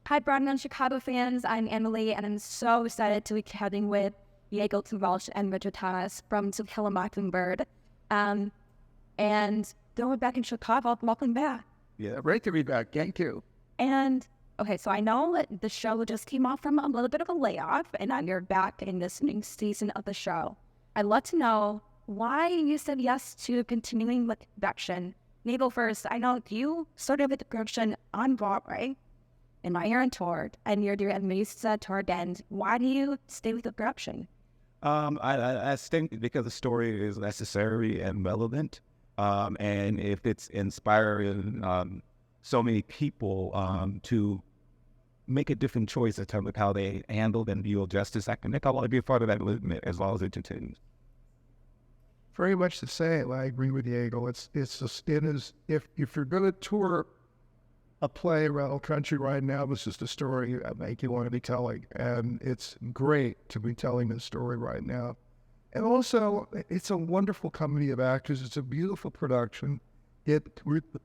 Hi, Broadway and Chicago fans. I'm Emily, and I'm so excited to be chatting with Yaegel T, Welch, and Richard Thomas from To Kill a Mockingbird. And we're back in Chicago. Welcome back. Yeah, great to be back. Thank you. And, okay, so I know that the show just came off from a little bit of a layoff, and now you're back in this new season of the show. I'd love to know why you said yes to continuing with production. Yaegel, first, I know you started with the production on Broadway, and now you're on tour, and you're doing a Mesa tour again. Why do you stay with the production? I think because the story is necessary and relevant, and if it's inspiring so many people to make a different choice in terms of how they handle and view justice, I want to be a part of that movement as long as it continues. Very much the same. I agree with Yaegel. It is if you're going to tour a play around the country right now, this is the story I think you want to be telling, and it's great to be telling this story right now. And also, it's a wonderful company of actors. It's a beautiful production.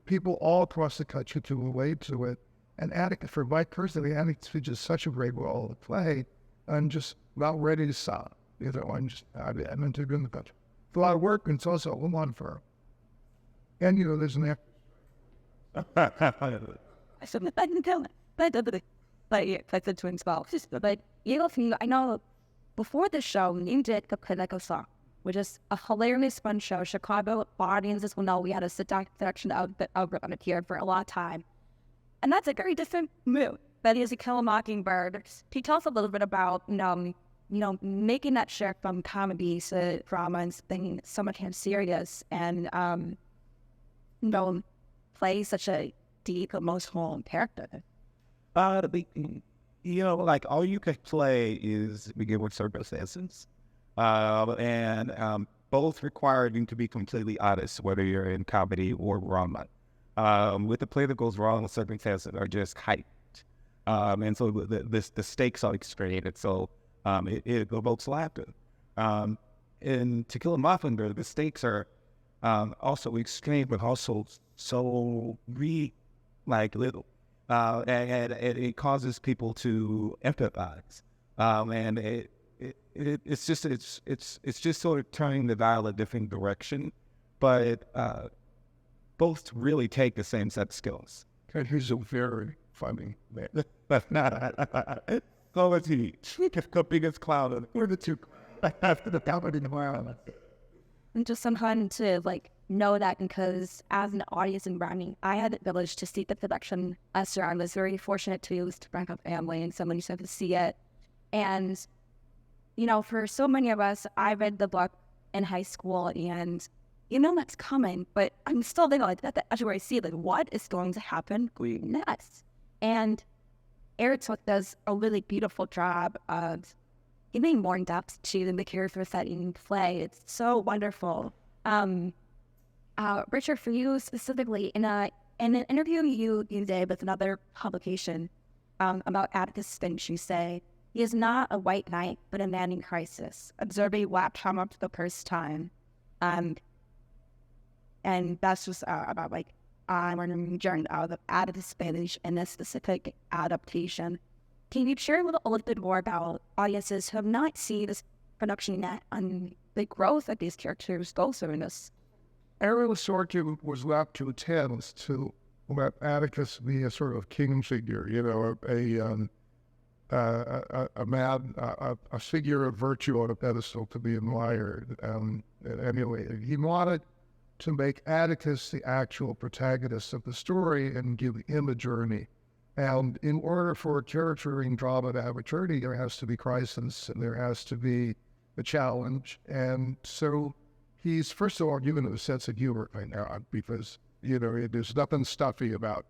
People all across the country can relate to it. And Atticus, for my personally, Atticus Finch is such a great role to play. I'm just about ready to stop. I'm into doing the country. It's a lot of work, and it's also a lot of fun. And there's an actor. I said, I didn't tell it. Like the twins ball. But I know before the show, you did the Clinical Song, which is a hilarious fun show. Chicago audiences will know we had a sit-down production of it here for a long time. And that's a very different mood. That is To Kill a Mockingbird. Can you tell us a little bit about, making that shift from comedy to drama and something so much more serious and, play such a deep, emotional character? Like all you can play is begin with circumstances, and both require you to be completely honest, whether you're in comedy or drama. With the play that goes wrong, the circumstances are just hyped, and so the stakes are created. So it evokes laughter. In To Kill a Mockingbird, the stakes are also extreme, but also so little, and it causes people to empathize, and it's just sort of turning the dial a different direction, but both really take the same set of skills. And he's a very funny man. That's not so is he. The biggest clown. We're the two after the comedy environment. And just some fun to know that, because as an audience environment, I had the privilege to see the production last year. I was very fortunate to bring up family and someone who said to see it. And, for so many of us, I read the book in high school and that's coming, but I'm still thinking that's where I see what is going to happen next. And Eric does a really beautiful job of giving more depth to the characters that you play. It's so wonderful. Richard, for you specifically, in an interview you did with another publication about Atticus Finch, you say, he is not a white knight, but a man in crisis, observing what come up for the first time. And that's just about I'm learning journey out of Atticus Finch and this specific adaptation. Can you share a little bit more about audiences who have not seen this production yet and the growth that these characters go through in this? Ariel Sorkin was left to attempt to let Atticus be a sort of king figure, a figure of virtue on a pedestal to be admired. Anyway, he wanted to make Atticus the actual protagonist of the story and give him a journey. And in order for a character in drama to have a journey, there has to be crisis and there has to be a challenge. And so he's, first of all, given a sense of humor right now, because, there's nothing stuffy about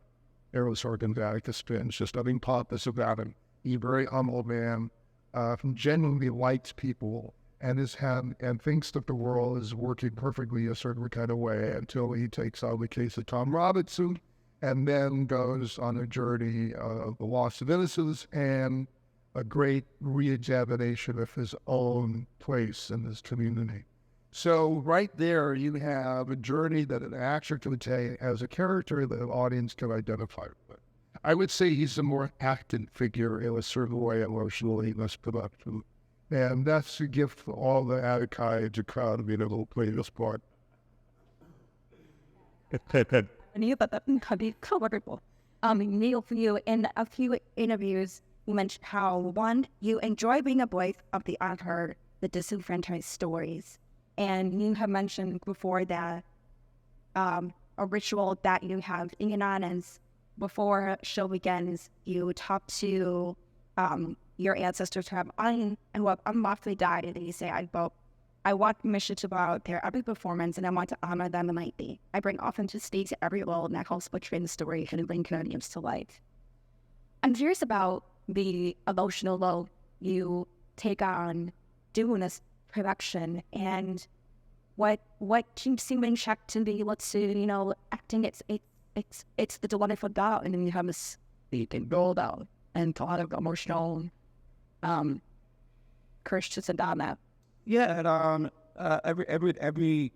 Errol Sorkin's Atticus Finch, just nothing pompous about him. He's a very humble man, genuinely likes people, and thinks that the world is working perfectly a certain kind of way until he takes on the case of Tom Robinson, and then goes on a journey of the loss of innocence and a great re-examination of his own place in this community. So right there, you have a journey that an actor can take as a character that an audience can identify with. I would say he's a more active figure in a certain way, emotionally less productive. And that's a gift for all the Atticus to crowd to be able to play this part. And you, but that could be colorful. Neil, for you, in a few interviews, you mentioned how, one, you enjoy being a voice of the unheard, the disenfranchised stories. And you have mentioned before that a ritual that you have in on is before show begins, you talk to your ancestors who have unlawfully died, and you say, I want permission to bow out there every performance, and I want to honor them innately. I bring authenticity to every role, and that helps portray the story and bring comedians to life. I'm curious about the emotional load you take on doing this production, and what keeps you in check to be able to, acting. It's the wonderful doubt, and then you have this you can build out and a lot of emotional Christians and on that. Yeah, and every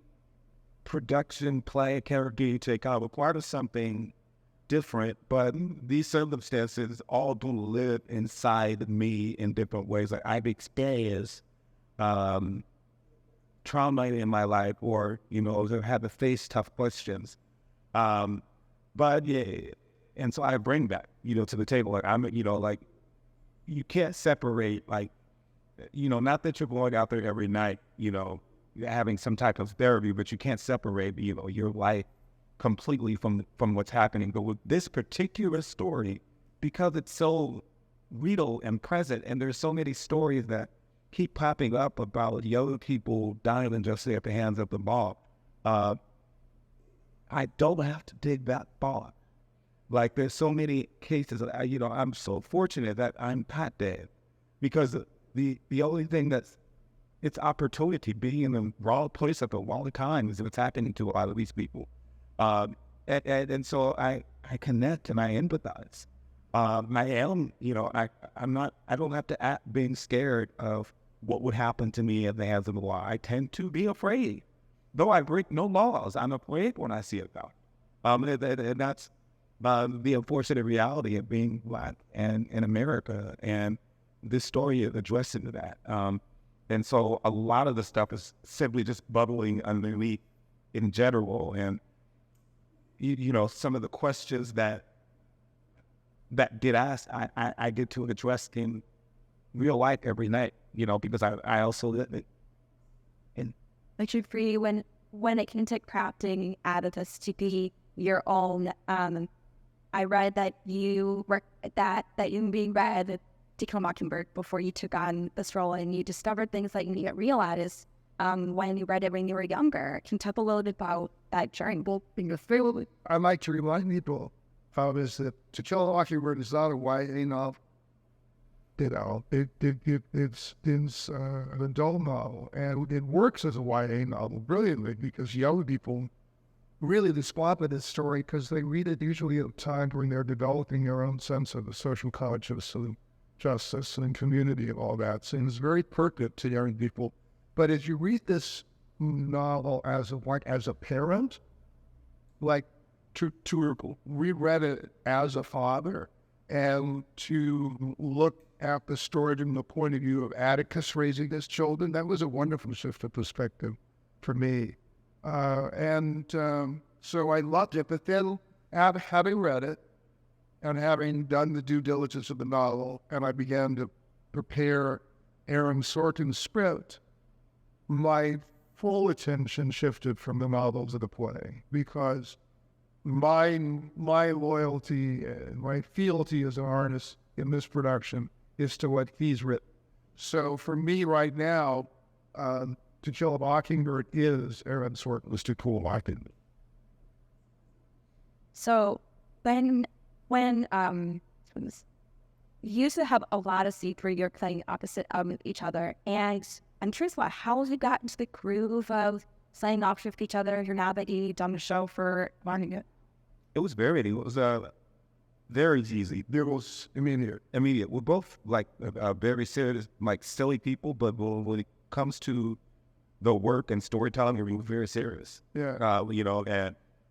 production, play, character you take on, a part of something different, but these circumstances all do live inside me in different ways. Like I've experienced trauma in my life, or have had to face tough questions. But yeah, and so I bring that to the table. Like I'm like you can't separate not that you're going out there every night, having some type of therapy, but you can't separate, your life completely from what's happening. But with this particular story, because it's so real and present, and there's so many stories that keep popping up about young people dying unjustly at the hands of the mob, I don't have to dig that far. Like there's so many cases, I'm so fortunate that I'm not dead, because the only thing it's opportunity, being in the wrong place at the wrong time is what's happening to a lot of these people. And so I connect and I empathize. I am, I don't have to act being scared of what would happen to me at the hands of the law. I tend to be afraid. Though I break no laws, I'm afraid when I see a gun. And that's the unfortunate reality of being Black and in America. And this story is addressing to that. And so a lot of the stuff is simply just bubbling underneath in general. And, some of the questions that get asked, I get to address in real life every night, because I also live it. And like you're free when it came to crafting Atticus to be your own. I read that you being read To Kill a Mockingbird before you took on this role, and you discovered things that you didn't realize when you read it when you were younger. Can you talk a little bit about that journey? I like to remind people is that To Kill a Mockingbird is not a YA novel. It's an adult novel, and it works as a YA novel brilliantly because young people really respond to this story because they read it usually at a time when they're developing their own sense of the social conscience and justice and community and all that. So it's very pertinent to young people. But as you read this novel as a parent, like to reread it as a father, and to look at the story from the point of view of Atticus raising his children, that was a wonderful shift of perspective for me. So I loved it. But then, having read it and having done the due diligence of the novel, and I began to prepare Aaron Sorkin's script, my full attention shifted from the novel to the play, because my loyalty and my fealty as an artist in this production is to what he's written. So for me right now, To Kill a Mockingbird is Aaron Sorkin's To Kill a Mockingbird. So when you used to have a lot of scenes where you're playing opposite of each other, and I'm curious about how you got into the groove of playing off with each other now that you've done the show for long. it was very easy. There was immediate. We're both very serious, silly people, but when it comes to the work and storytelling, we're very serious. Yeah.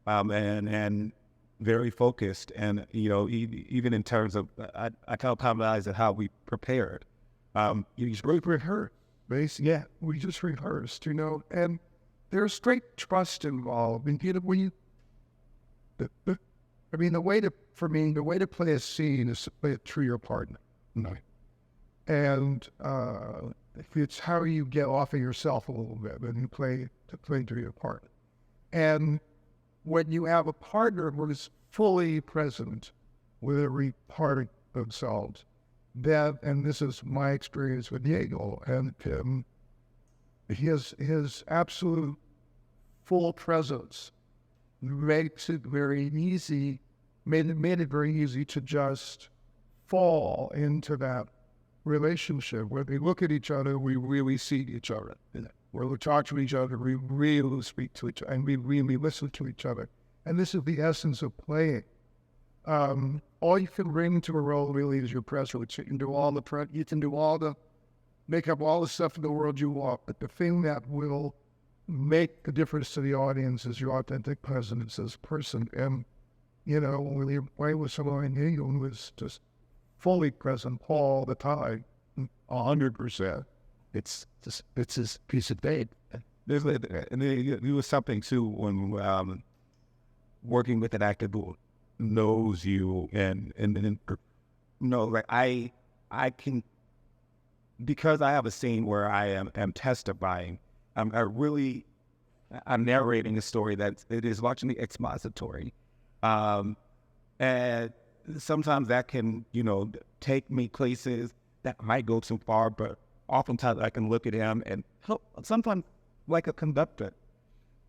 And very focused, and even in terms of I tell comedies that how we prepared. You just We rehearsed, basically. Yeah, we just rehearsed, and there's great trust involved. And the way to play a scene is to play it through your partner. No. And it's how you get off of yourself a little bit and you play through your partner. And when you have a partner who is fully present with every part of themselves, and this is my experience with Yaegel and him, his absolute full presence makes it very easy, made it very easy to just fall into that relationship where we look at each other, we really see each other. Where we talk to each other, we really speak to each other, and we really listen to each other. And this is the essence of playing. All you can bring to a role really is your presence. You can do make up all the stuff in the world you want, but the thing that will make the difference to the audience is your authentic presence as a person. And, when you play with someone who is just fully present all the time, 100%, it's this piece of bait. And there was something too when working with an actor who knows you and like I can, because I have a scene where I am testifying, I'm narrating a story that it is largely expository, and sometimes that can take me places that might go too far, but oftentimes I can look at him and help, sometimes like a conductor,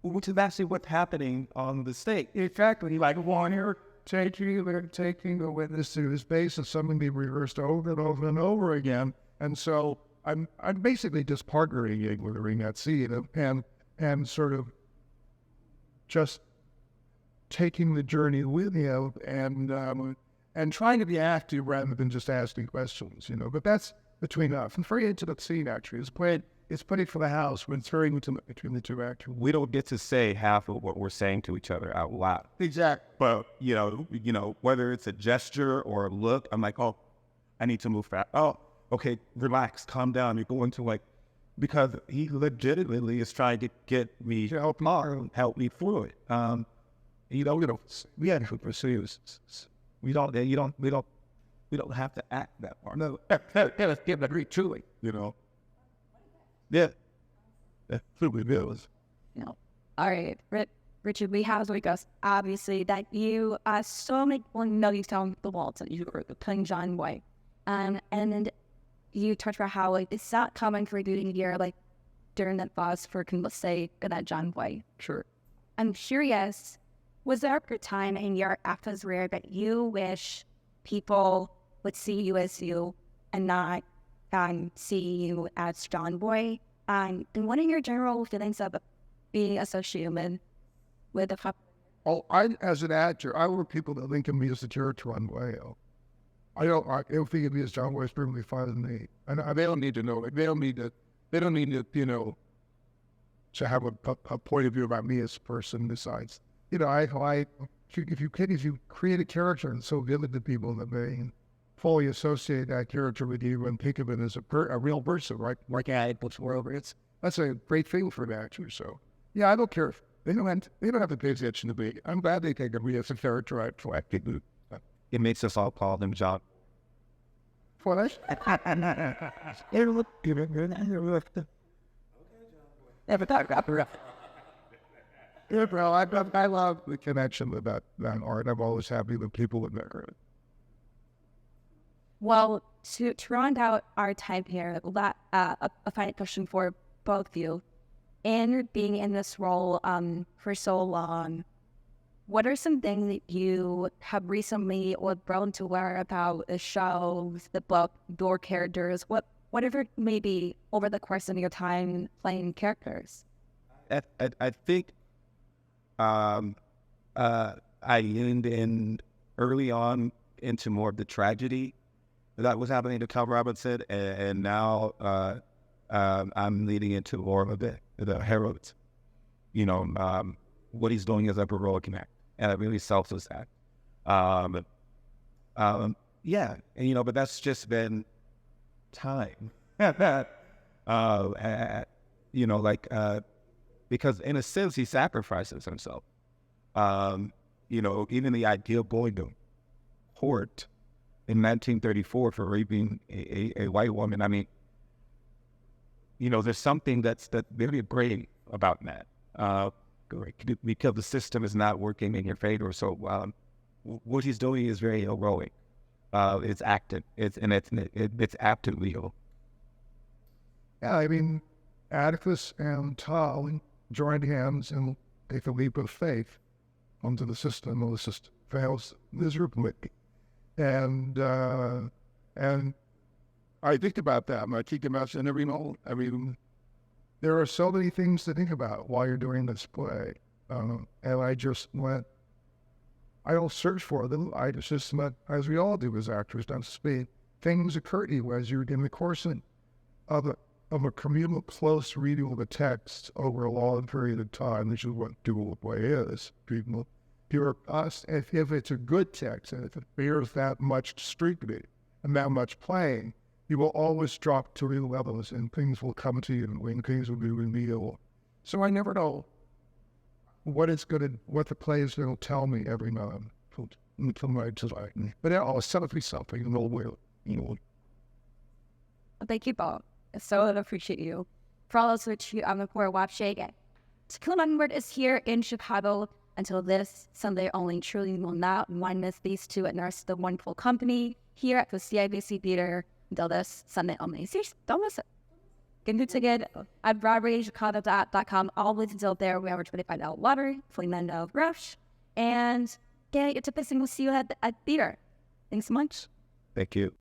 which is actually what's happening on the stage. Exactly, like one here taking the witness to his base is something they rehearsed over and over and over again. And so I'm basically just partnering during that scene and sort of just taking the journey with him and trying to be active rather than just asking questions, But that's between us. It's very intimate scene, actually. It's putting for the house when it's very intimate between the two actors. We don't get to say half of what we're saying to each other out loud. Exactly. But, whether it's a gesture or a look, I'm like, oh, I need to move fast. Oh, okay, relax, calm down. You're going to because he legitimately is trying to get me to help me through it. We had to pursue. We don't have to act that part. No, let's give it a truly. Yeah. Truly is. All right, Richard, we have with us, obviously, that you so many people know you sound the waltz and you were playing John White. And then you talked about how it's not common for doing year during that pause for let's say that John White. Sure. I'm curious, was there a time in your actor's career that you wish people would see you as you and not see you as John Boy? And what are your general feelings of being associated with the as an actor, I want people to think of me as the character on Whale. I don't think of me as John Boy is perfectly fine with me. And they don't need to know it. They don't need to, to have a point of view about me as a person besides. If you create a character and so vivid to people that they fully associate that character with you and think of it as a real person, right? Like Atticus Finch. That's a great thing for an actor. So, yeah, I don't care. They don't have to pay attention to me. I'm glad they think of me as a character I play. It makes us all call them John. What? Yeah, bro, I love the connection with that art. I'm always happy with people in there. Well, to round out our time here, a final question for both of you. In being in this role for so long, what are some things that you have recently or grown to learn about the shows, the book, your characters, whatever it may be over the course of your time playing characters? I think I leaned in early on into more of the tragedy that was happening to Cal Robinson, and now I'm leading into more of the heroics. What he's doing is a heroic act, and I really selfless act. Um, yeah, and, but that's just been time. Because in a sense, he sacrifices himself. Even the idea of going to court in 1934 for raping a white woman. I mean, there's something that's very brave about that. Because the system is not working in your favor. So what he's doing is very heroic. It's active. It's actively heroic. Yeah, I mean, Atticus and Tal joined hands and take a leap of faith onto the system, and the system fails miserably. And I think about that. I think about it in every moment. I mean, there are so many things to think about while you're doing this play. And I just went, I don't search for them. I just went, as we all do as actors, don't speak. Things occur to you as you're in the course of a communal close reading of a text over a long period of time, which is what dual play is. People, if it's a good text and if it bears that much scrutiny and that much playing, you will always drop to new levels and things will come to you and things will be revealed. So I never know what the play is going to tell me every month until my design. But it always tells me something and it'll will. Thank you, Bob. I so appreciate you. For all those who before watch Yaegel. To Kill a Mockingbird is here in Chicago until this Sunday only. Truly will not miss these two and the wonderful company here at the CIBC Theater until this Sunday only. Seriously, don't miss it. Get a new ticket at BroadwayChicago.com. All the details there. We have a $25 lottery, $49 rush, and get to pissing. We'll see you at theater. Thanks so much. Thank you.